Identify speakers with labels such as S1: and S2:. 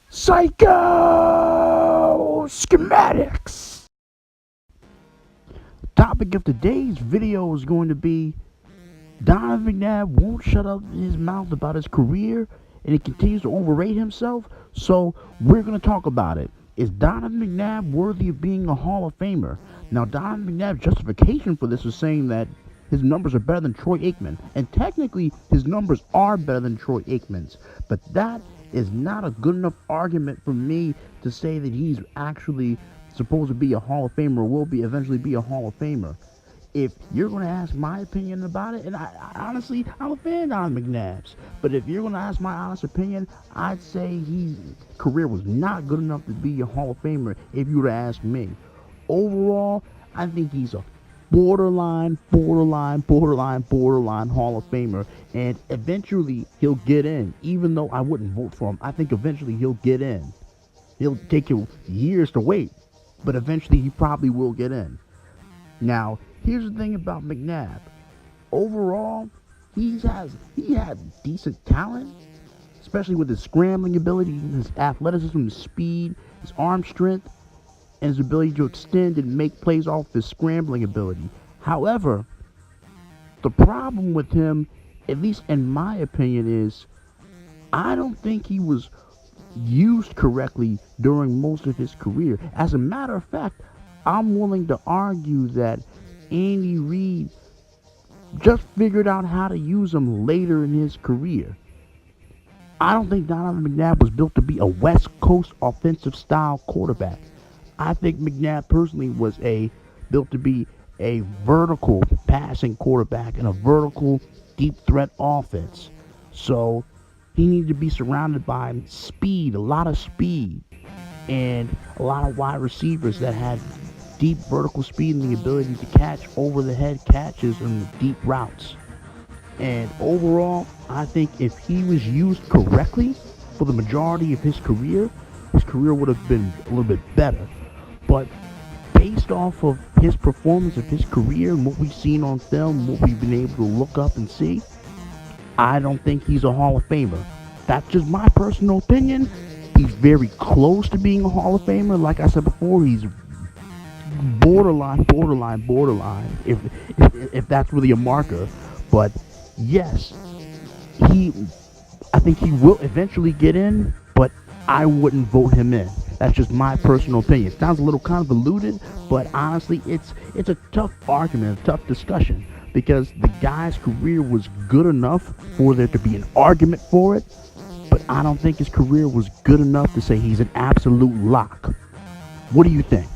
S1: Psycho Schematics. Topic of today's video is going to be Donovan McNabb won't shut up his mouth about his career and he continues to overrate himself. So we're going to talk about it. Is Donovan McNabb worthy of being a Hall of Famer? Now, Donovan McNabb's justification for this is saying that his numbers are better than Troy Aikman. And technically, his numbers are better than Troy Aikman's. But that is not a good enough argument for me to say that he's actually supposed to be a Hall of Famer or will be eventually be a Hall of Famer. If you're going to ask my opinion about it, and I honestly, I'm a fan of Donovan McNabb's, but if you're going to ask my honest opinion, I'd say his career was not good enough to be a Hall of Famer if you were to ask me. Overall, I think he's a borderline Hall of Famer, and eventually he'll get in, even though I wouldn't vote for him. I think eventually he'll get in. He'll take you years to wait, but eventually he probably will get in. Now, here's the thing about McNabb. Overall, he had decent talent, especially with his scrambling ability, his athleticism, his speed, his arm strength, and his ability to extend and make plays off his scrambling ability. However, the problem with him, at least in my opinion, is I don't think he was used correctly during most of his career. As a matter of fact, I'm willing to argue that Andy Reid just figured out how to use him later in his career. I don't think Donovan McNabb was built to be a West Coast offensive style quarterback. I think McNabb personally was built to be a vertical passing quarterback in a vertical deep threat offense. So he needed to be surrounded by speed, a lot of speed, and a lot of wide receivers that had deep vertical speed and the ability to catch over the head catches and the deep routes. And overall, I think if he was used correctly for the majority of his career would have been a little bit better. But based off of his performance of his career and what we've seen on film, what we've been able to look up and see, I don't think he's a Hall of Famer. That's just my personal opinion. He's very close to being a Hall of Famer. Like I said before, he's borderline, if that's really a marker. But yes, I think he will eventually get in, but I wouldn't vote him in. That's just my personal opinion. It sounds a little convoluted, but honestly, it's a tough argument, a tough discussion, because the guy's career was good enough for there to be an argument for it, but I don't think his career was good enough to say he's an absolute lock. What do you think?